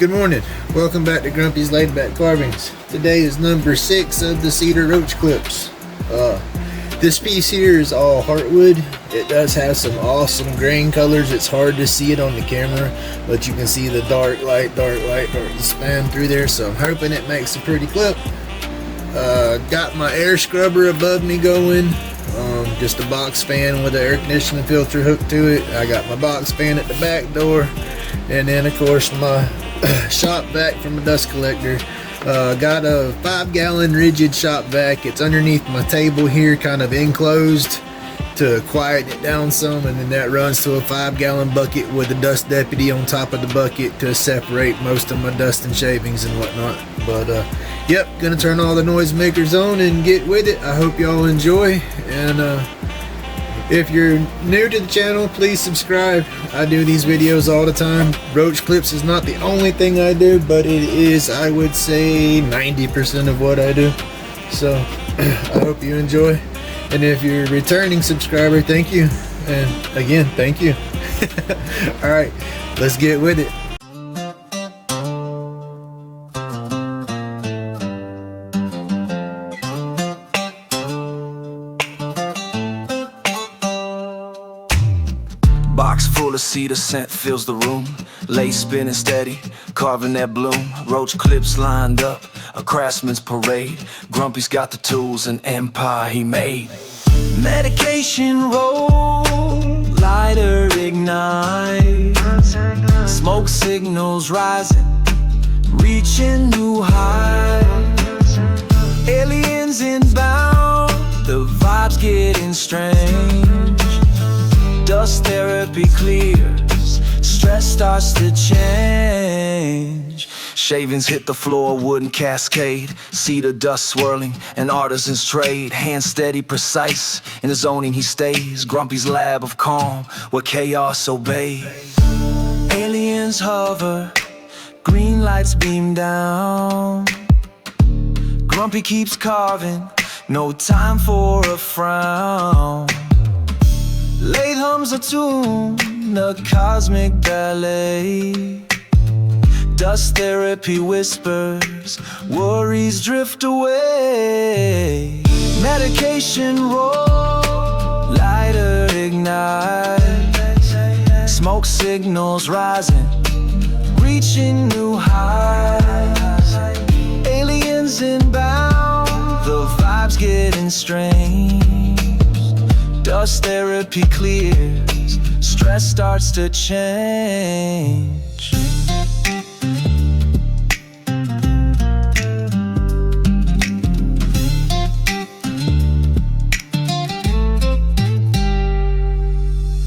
Good morning. Welcome back to Grumpy's LaidBak Carvings. Today is number 6 of the Cedar Roach clips. This piece here is all heartwood. It does have some awesome grain colors. It's hard to see it on the camera, but you can see the dark light span through there, so I'm hoping it makes a pretty clip. Got my air scrubber above me going. Just a box fan with an air conditioning filter hooked to it. I got my box fan at the back door, and then of course my shop vac from a dust collector. Got a 5-gallon rigid shop vac. It's underneath my table here, kind of enclosed to quiet it down some, and then that runs to a 5-gallon bucket with a dust deputy on top of the bucket to separate most of my dust and shavings and whatnot. But yep, gonna turn all the noisemakers on and get with it. I hope y'all enjoy, and if you're new to the channel, please subscribe. I do these videos all the time. Roach clips is not the only thing I do, but it is, I would say, 90% of what I do. So I hope you enjoy. And if you're a returning subscriber, thank you. And again, thank you. Alright, let's get with it. Box full of cedar scent fills the room. Lathe spinning steady, carving that bloom. Roach clips lined up, a craftsman's parade. Grumpy's got the tools, an empire he made. Medication roll, lighter ignite. Smoke signals rising, reaching new heights. Aliens inbound, the vibes getting strange. Dust therapy clears, stress starts to change. Shavings hit the floor, wooden cascade. Cedar dust swirling, an artisan's trade. Hand steady, precise, in the zoning he stays. Grumpy's lab of calm, where chaos obeys. Aliens hover, green lights beam down. Grumpy keeps carving, no time for a frown. Lathe hums a tune, a cosmic ballet. Dust therapy whispers, worries drift away. Medication roll, lighter ignite. Smoke signals rising, reaching new heights. Aliens inbound, the vibes getting strange. Dust therapy clears, stress starts to change.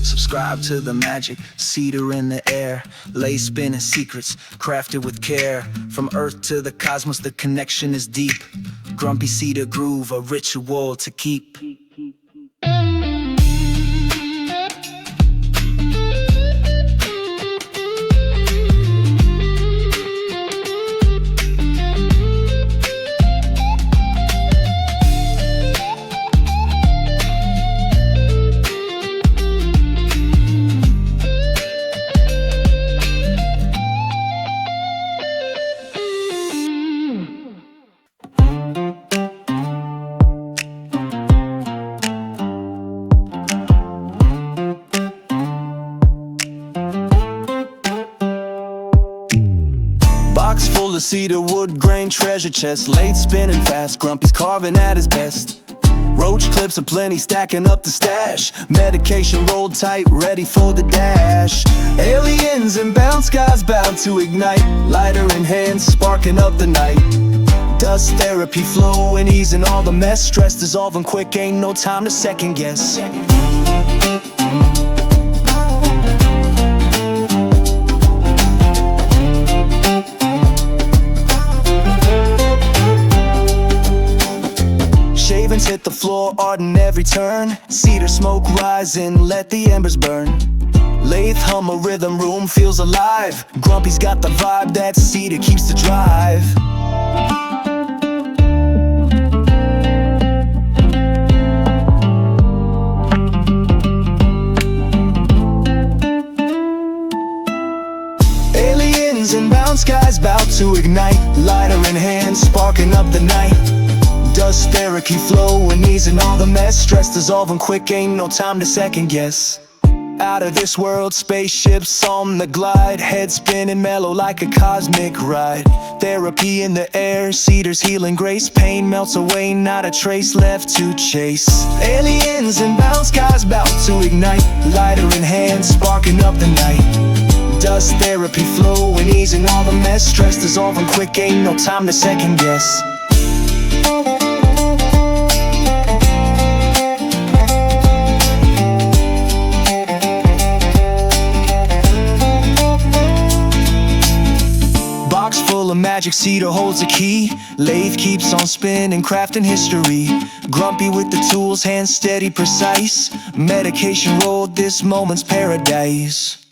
Subscribe to the magic, cedar in the air. Lathe spinning secrets, crafted with care. From earth to the cosmos, the connection is deep. Grumpy cedar groove, a ritual to keep. Box full of cedar wood grain treasure chest. Lathe spinning fast, Grumpy's carving at his best. Roach clips aplenty, stacking up the stash. Medication rolled tight, ready for the dash. Aliens inbound, skies bound to ignite. Lighter in hand, sparking up the night. Dust therapy flowing, easing all the mess. Stress dissolving quick, ain't no time to second guess. Shavings hit the floor, ardent every turn. Cedar smoke rising, let the embers burn. Lathe hum a rhythm, room feels alive. Grumpy's got the vibe, that cedar keeps the drive. Aliens inbound, skies up the night. Dust therapy flowing, easing all the mess. Stress dissolving quick, ain't no time to second guess. Out of this world, spaceships on the glide. Head spinning mellow like a cosmic ride. Therapy in the air, Cedar's healing grace. Pain melts away, not a trace left to chase. Aliens inbound, skies about to ignite. Lighter in hand, sparking up the night. Dust therapy flowing, easing all the mess. Stress dissolving quick, ain't no time to second guess. Magic Cedar holds a key. Lathe keeps on spinning, crafting history. Grumpy with the tools, hands steady, precise. Medication rolled, this moment's paradise.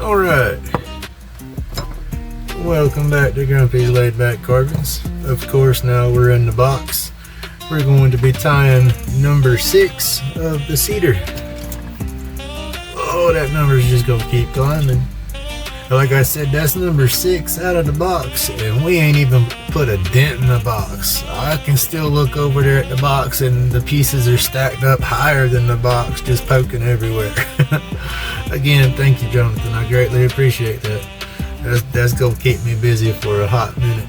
Alright. Welcome back to Grumpy's LaidBak Carvings. Of course, now we're in the box. We're going to be tying number 6 of the cedar. Oh, that number's just gonna keep climbing. Like I said, that's number 6 out of the box, and we ain't even put a dent in the box. I can still look over there at the box, and the pieces are stacked up higher than the box, just poking everywhere. Again, thank you, Jonathan. I greatly appreciate that. That's gonna keep me busy for a hot minute.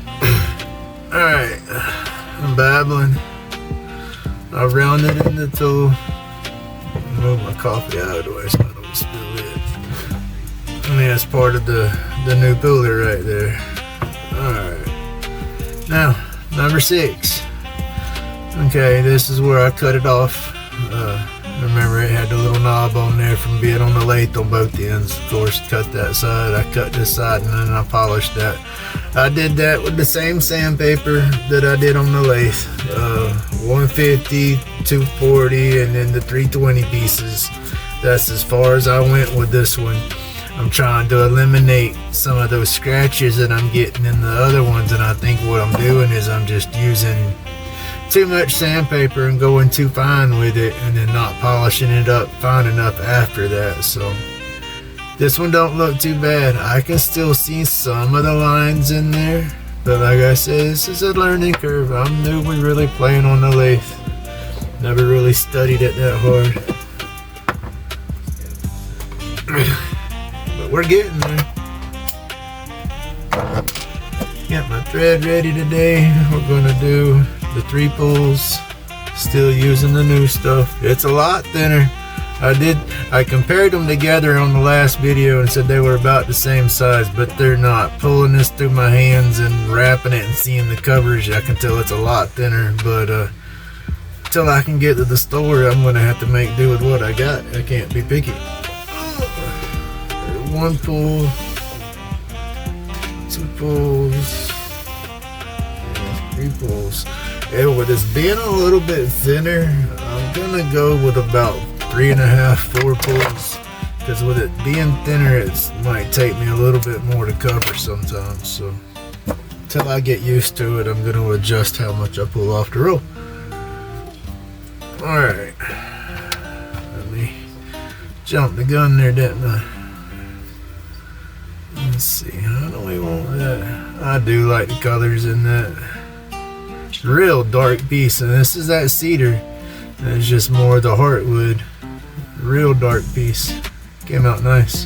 Alright, I'm babbling. I rounded in the tool. Move my coffee out of the way so I don't spill it. I mean, that's part of the new puller right there. Alright. Now, number 6. Okay, this is where I cut it off. Remember, it had the little knob on there from being on the lathe on both ends. Of course, cut that side, I cut this side, and then I polished that. I did that with the same sandpaper that I did on the lathe. 150, 240, and then the 320 pieces. That's as far as I went with this one. I'm trying to eliminate some of those scratches that I'm getting in the other ones, and I think what I'm doing is I'm just using too much sandpaper and going too fine with it, and then not polishing it up fine enough after that. So this one don't look too bad. I can still see some of the lines in there, but like I said, this is a learning curve. I'm new with really playing on the lathe. Never really studied it that hard. But we're getting there. Got my thread ready today. We're gonna do the 3 pulls, still using the new stuff. It's a lot thinner. I compared them together on the last video and said they were about the same size, but they're not. Pulling this through my hands and wrapping it and seeing the coverage, I can tell it's a lot thinner, but until I can get to the store, I'm gonna have to make do with what I got. I can't be picky. 1 pull, 2 pulls, 3 pulls. And with this being a little bit thinner, I'm gonna go with about 3.5, 4 pulls, because with it being thinner, it might take me a little bit more to cover sometimes. So until I get used to it, I'm gonna adjust how much I pull off the roll. Alright, let me jump the gun there, didn't I? Let's see, how do we want that? I do like the colors in that. Real dark piece, and this is that cedar, and it's just more of the heartwood. Real dark piece. Came out nice.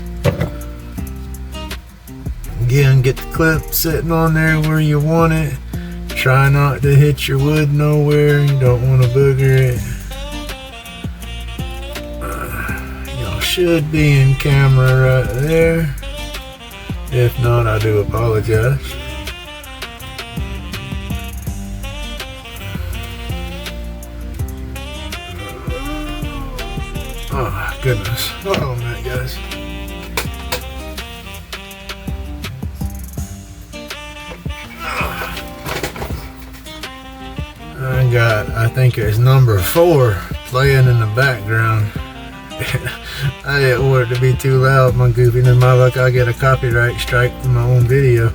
Again, get the clip sitting on there where you want it. Try not to hit your wood nowhere. You don't want to booger it. Y'all should be in camera right there. If not, I do apologize. Oh goodness. Hold on a minute, guys. I think it's number 4 playing in the background. I didn't want it to be too loud, my goofy. And in my luck, I get a copyright strike from my own video.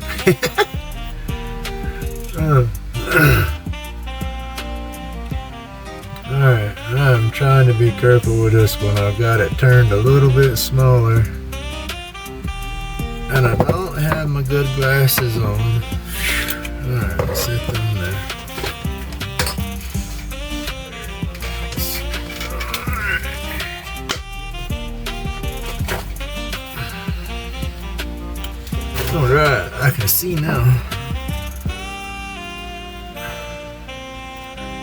to be careful with this one. I've got it turned a little bit smaller. And I don't have my good glasses on. Alright, let's set them there. Alright, I can see now.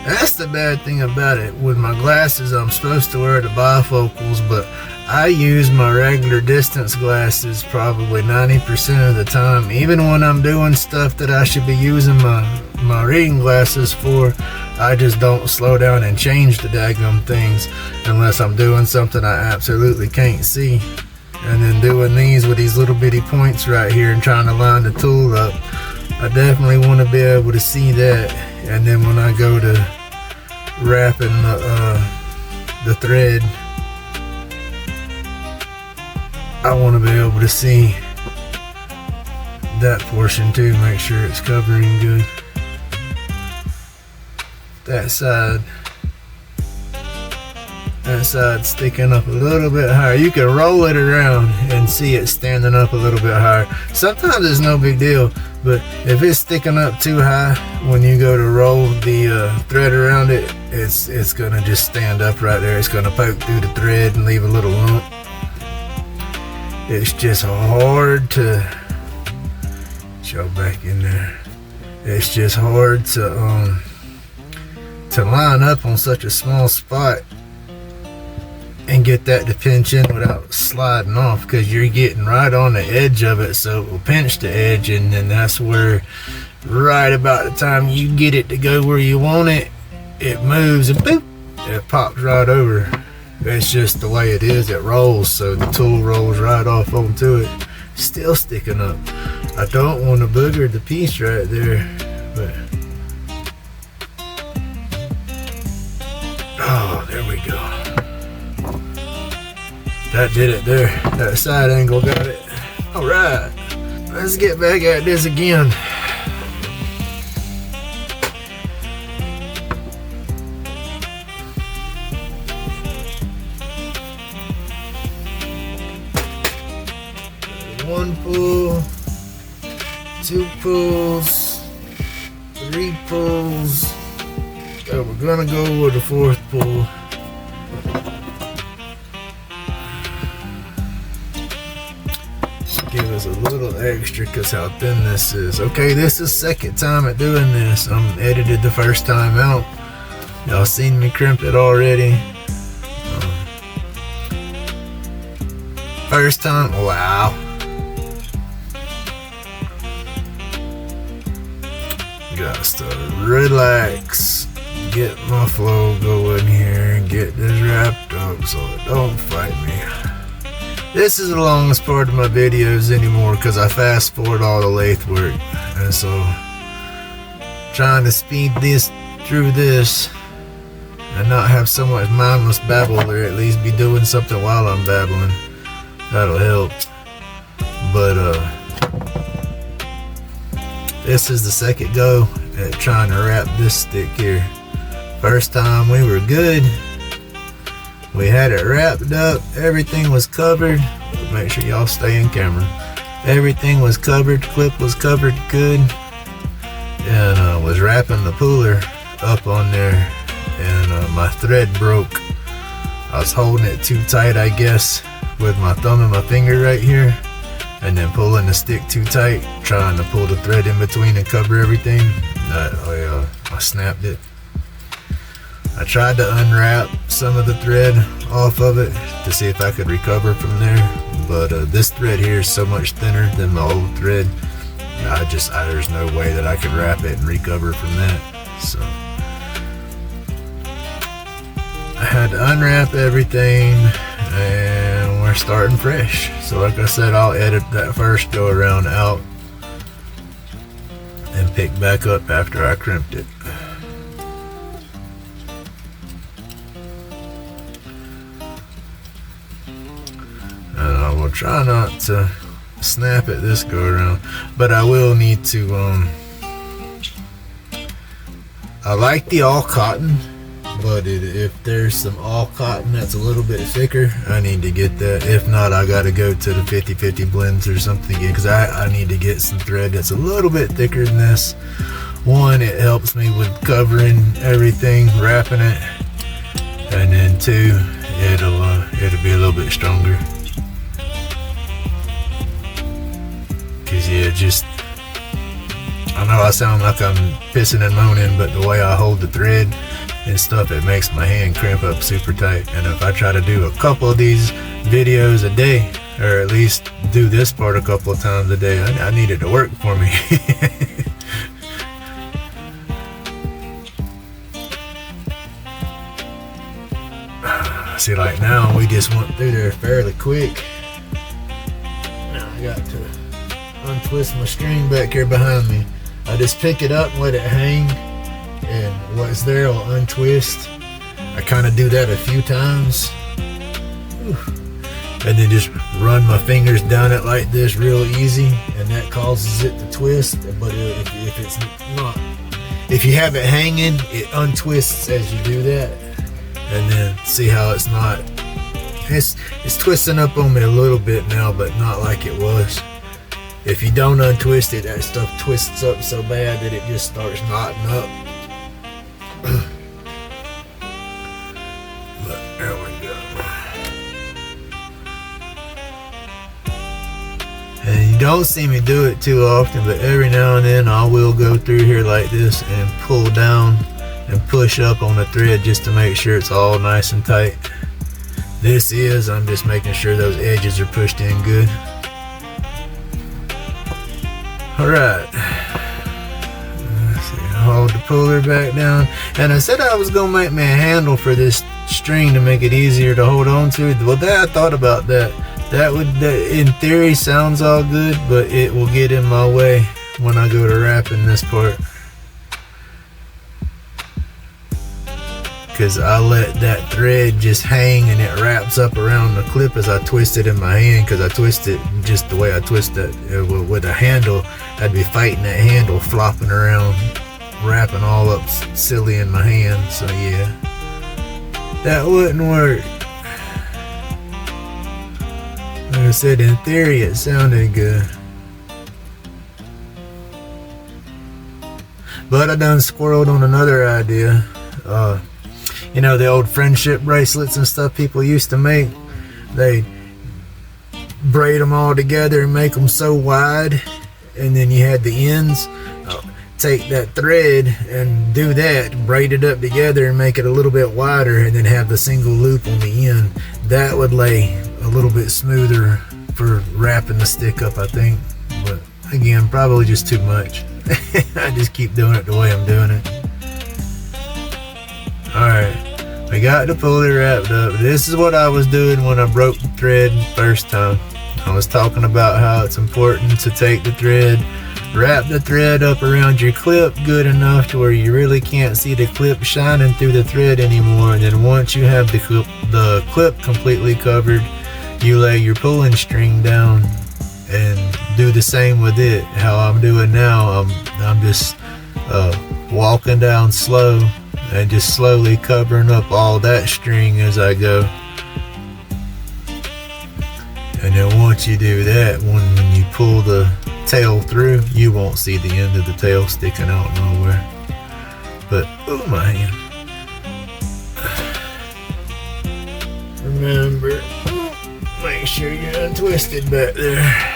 That's the bad thing about it. With my glasses, I'm supposed to wear the bifocals, but I use my regular distance glasses probably 90% of the time. Even when I'm doing stuff that I should be using my reading glasses for, I just don't slow down and change the daggum things unless I'm doing something I absolutely can't see. And then doing these with these little bitty points right here and trying to line the tool up, I definitely want to be able to see that. And then when I go to wrapping the thread, I want to be able to see that portion too, make sure it's covering good. That side's sticking up a little bit higher. You can roll it around and see it standing up a little bit higher. Sometimes it's no big deal, but if it's sticking up too high when you go to roll the thread around it, it's gonna just stand up right there. It's gonna poke through the thread and leave a little lump. It's just hard to show back in there. It's just hard to line up on such a small spot and get that to pinch in without sliding off, because you're getting right on the edge of it, so it will pinch the edge, and then that's where right about the time you get it to go where you want it, it moves and boop, it pops right over. It's just the way it is. It rolls, so the tool rolls right off onto it. Still sticking up. I don't want to booger the piece right there, but oh, there we go. That did it there. That side angle got it. Alright, let's get back at this again. One pull, two pulls, three pulls. So we're gonna go with the fourth pull. Give us a little extra because how thin this is. Okay, this is second time at doing this. I'm edited the first time out. Y'all seen me crimp it already. First time, wow. Got to relax, get my flow going here, and get this wrapped up so it don't fight me. This is the longest part of my videos anymore because I fast forward all the lathe work, and so trying to speed this through this and not have so much mindless babble, or at least be doing something while I'm babbling, that'll help. But this is the second go at trying to wrap this stick here. First time we were good. We had it wrapped up. Everything was covered. Make sure y'all stay in camera. Everything was covered. Clip was covered good. And was wrapping the puller up on there. And my thread broke. I was holding it too tight, I guess, with my thumb and my finger right here. And then pulling the stick too tight, trying to pull the thread in between and cover everything. I snapped it. I tried to unwrap some of the thread off of it to see if I could recover from there, but this thread here is so much thinner than the old thread. There's no way that I could wrap it and recover from that. So I had to unwrap everything, and we're starting fresh. So like I said, I'll edit that first go around out and pick back up after I crimped it. And I will try not to snap it this go around, but I will need to I like the all cotton, but if there's some all cotton that's a little bit thicker, I need to get that. If not, I got to go to the 50/50 blends or something again, because I need to get some thread that's a little bit thicker than this. One, it helps me with covering everything, wrapping it, and then two, it'll be a little bit stronger. Cause yeah, I know I sound like I'm pissing and moaning, but the way I hold the thread and stuff, it makes my hand cramp up super tight. And if I try to do a couple of these videos a day, or at least do this part a couple of times a day, I need it to work for me. See, like now we just went through there fairly quick. Now I got to untwist my string back here behind me. I just pick it up and let it hang, and what's there will untwist. I kind of do that a few times. And then just run my fingers down it like this real easy, and that causes it to twist. But if it's not, if you have it hanging, it untwists as you do that. And then see how it's not, it's twisting up on me a little bit now, but not like it was. If you don't untwist it, that stuff twists up so bad that it just starts knotting up. But there we go. And you don't see me do it too often, but every now and then I will go through here like this and pull down and push up on the thread just to make sure it's all nice and tight. I'm just making sure those edges are pushed in good. Alright, hold the puller back down, and I said I was going to make me a handle for this string to make it easier to hold on to. Well, I thought about that. That in theory sounds all good, but it will get in my way when I go to wrapping this part. Because I let that thread just hang and it wraps up around the clip as I twist it in my hand, because I twist it just the way I twist it with a handle. I'd be fighting that handle, flopping around, wrapping all up silly in my hand. So yeah, that wouldn't work. Like I said, in theory it sounded good, but I done squirreled on another idea. You know, the old friendship bracelets and stuff people used to make, they braid them all together and make them so wide, and then you had the ends. Take that thread and do that, braid it up together and make it a little bit wider, and then have the single loop on the end. That would lay a little bit smoother for wrapping the stick up, I think. But again, probably just too much. I just keep doing it the way I'm doing it. Alright, we got the pulley wrapped up. This is what I was doing when I broke the thread first time. I was talking about how it's important to take the thread, wrap the thread up around your clip good enough to where you really can't see the clip shining through the thread anymore. And then once you have the clip completely covered, you lay your pulling string down and do the same with it. How I'm doing now, I'm just walking down slow and just slowly covering up all that string as I go. And then once you do that, when you pull the tail through, you won't see the end of the tail sticking out nowhere. But oh my hand. Remember, make sure you're untwisted back there.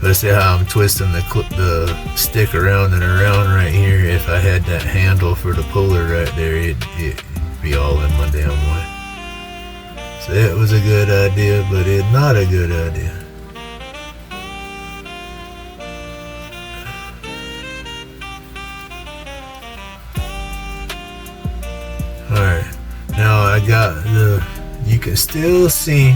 Let's see how I'm twisting the stick around and around right here. If I had that handle for the puller right there, it'd be all in my damn way. So it was a good idea, but it's not a good idea. Alright, now I got you can still see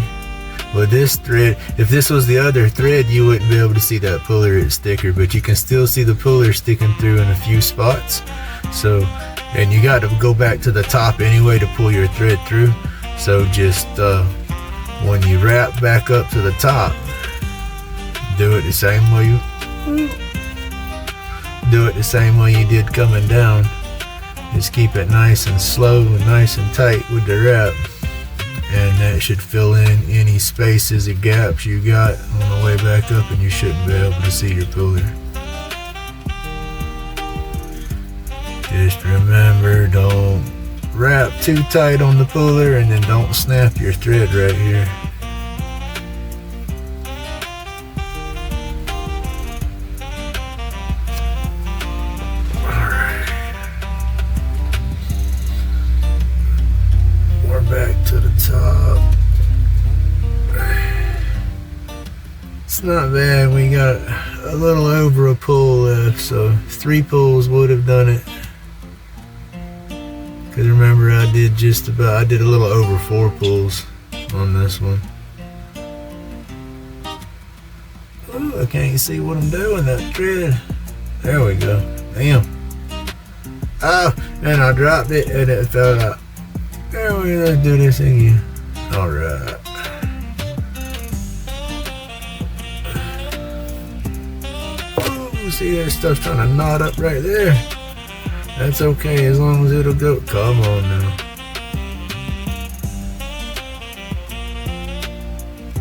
with this thread. If this was the other thread, you wouldn't be able to see that puller sticker, but you can still see the puller sticking through in a few spots. So, and you got to go back to the top anyway to pull your thread through. So just when you wrap back up to the top, Do it the same way you did coming down. Just keep it nice and slow and nice and tight with the wrap, and that should fill in any spaces or gaps you got on the way back up, and you shouldn't be able to see your puller. Just remember, don't wrap too tight on the puller, and then don't snap your thread right here. Back to the top. It's not bad. We got a little over a pull left, so 3 pulls would have done it. Because remember, I did a little over 4 pulls on this one. Ooh, I can't see what I'm doing, that thread. There we go. Damn. Oh, and I dropped it and it fell out. There we go, let's do this again. Alright. Oh, see that stuff's trying to knot up right there. That's okay as long as it'll go. Come on now.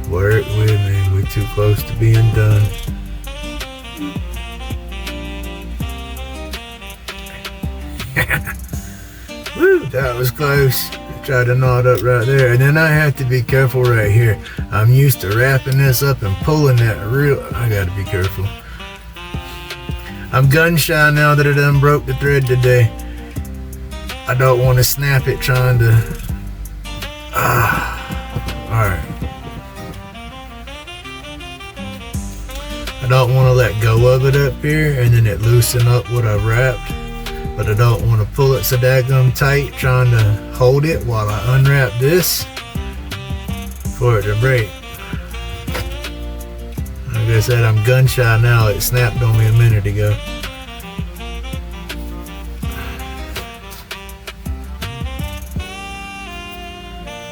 Work with me, we're too close to being done. Woo, that was close. Try to knot up right there, and then I have to be careful right here. I'm used to wrapping this up and pulling that I gotta be careful. I'm gun shy now that I done broke the thread today. I don't want to snap it trying to alright. I don't want to let go of it up here and then it loosen up what I wrapped. But I don't want to pull it so daggum tight trying to hold it while I unwrap this for it to break. Like I said, I'm gun shy now. It snapped on me a minute ago.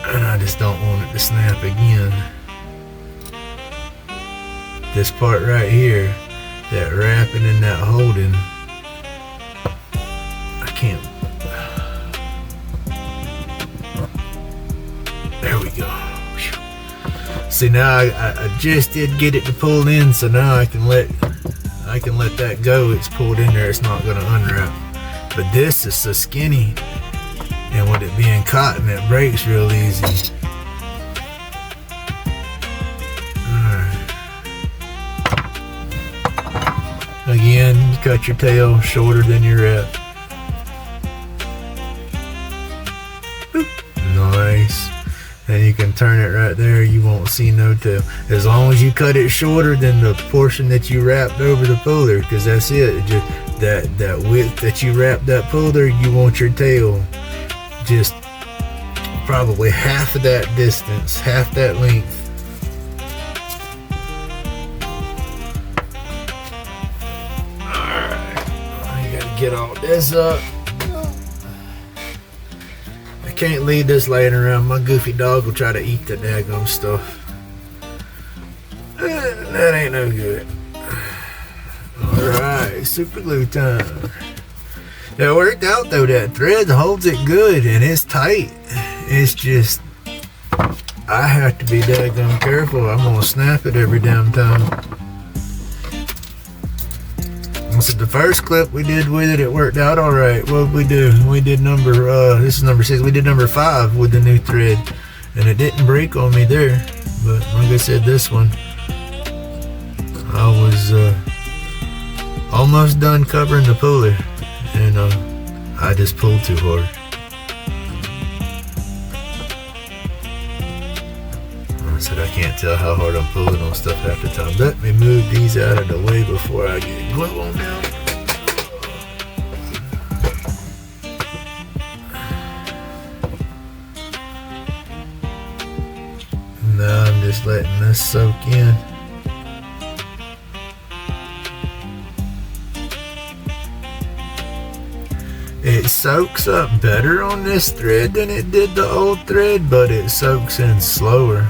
And I just don't want it to snap again. This part right here, that wrapping and that holding, can't. There we go. See, now I just did get it to pull in, so now I can let that go. It's pulled in there. It's not gonna unwrap. But this is so skinny, and with it being cotton, it breaks real easy. Again, cut your tail shorter than your wrap. Nice. And you can turn it right there. You won't see no tail. As long as you cut it shorter than the portion that you wrapped over the puller, because that's it. Just that width that you wrapped that puller, you want your tail just probably half of that distance, half that length. Alright. You gotta get all this up. Can't leave this laying around. My goofy dog will try to eat the daggone stuff. That ain't no good. Alright, super glue time. It worked out though. That thread holds it good and it's tight. It's just, I have to be daggone careful. I'm gonna snap it every damn time. So the first clip we did with it, it worked out alright. What did we do? We did this is number 6. We did number 5 with the new thread. And it didn't break on me there. But like I said, this one, I was almost done covering the puller. And I just pulled too hard. I said I can't tell how hard I'm pulling on stuff half the time. Let me move these out of the way before I get glue on down. Now I'm just letting this soak in. It soaks up better on this thread than it did the old thread, but it soaks in slower.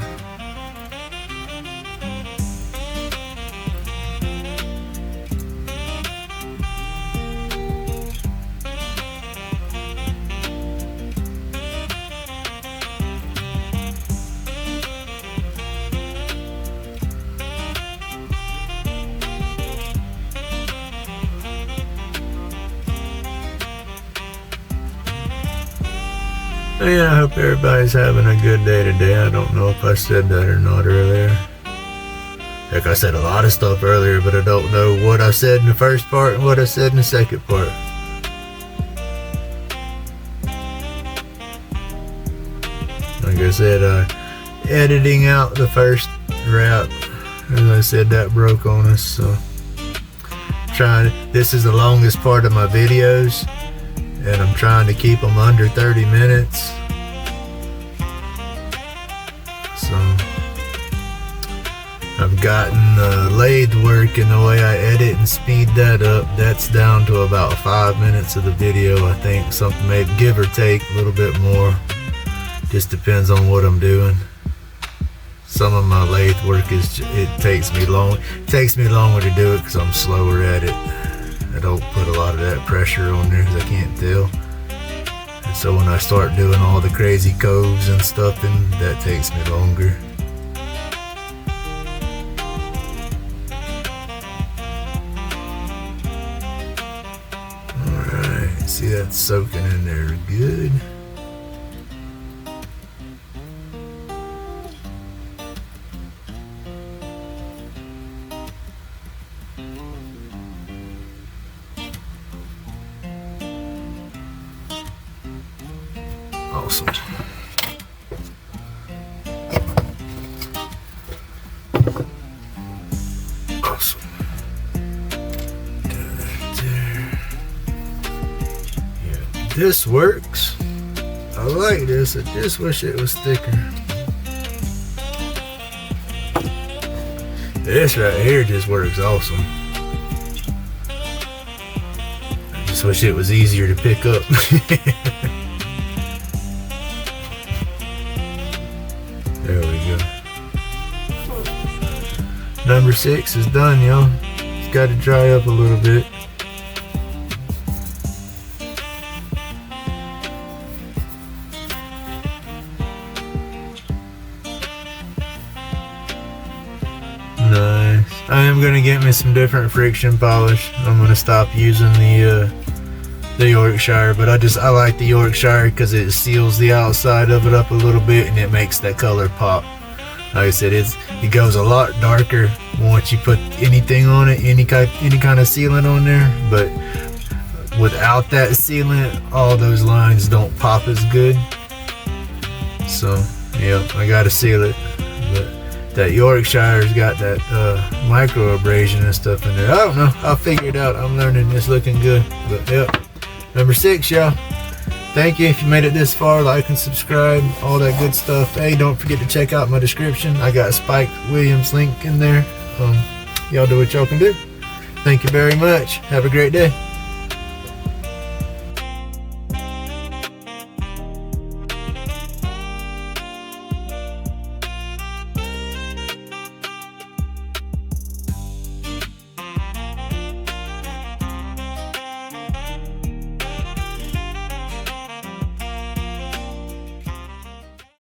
Yeah, I hope everybody's having a good day today. I don't know if I said that or not earlier. Heck, I said a lot of stuff earlier, but I don't know what I said in the first part and what I said in the second part. Like I said, editing out the first wrap, as I said, that broke on us, so this is the longest part of my videos, and I'm trying to keep them under 30 minutes. So I've gotten the lathe work, and the way I edit and speed that up, that's down to about 5 minutes of the video, I think. Something maybe give or take a little bit more. Just depends on what I'm doing. Some of my lathe work it takes me longer to do it because I'm slower at it. I don't put a lot of that pressure on there because I can't tell. And so when I start doing all the crazy coves and stuff, then that takes me longer. Alright, see that's soaking in there good. Awesome. Awesome. Get that there. Yeah, this works. I like this. I just wish it was thicker. This right here just works awesome. I just wish it was easier to pick up. There we go. Number 6 is done, y'all. It's got to dry up a little bit. Nice. I am going to get me some different friction polish. I'm going to stop using the Yorkshire, but I like the Yorkshire because it seals the outside of it up a little bit and it makes that color pop. Like I said, it goes a lot darker once you put anything on it, any kind of sealant on there, but without that sealant, all those lines don't pop as good. So yeah, I gotta seal it. But that Yorkshire's got that micro abrasion and stuff in there. I don't know, I'll figure it out. I'm learning. It's looking good. But yep. Number 6, y'all. Thank you if you made it this far. Like and subscribe, all that good stuff. Hey, don't forget to check out my description. I got a Spike Williams link in there. Y'all do what y'all can do. Thank you very much. Have a great day.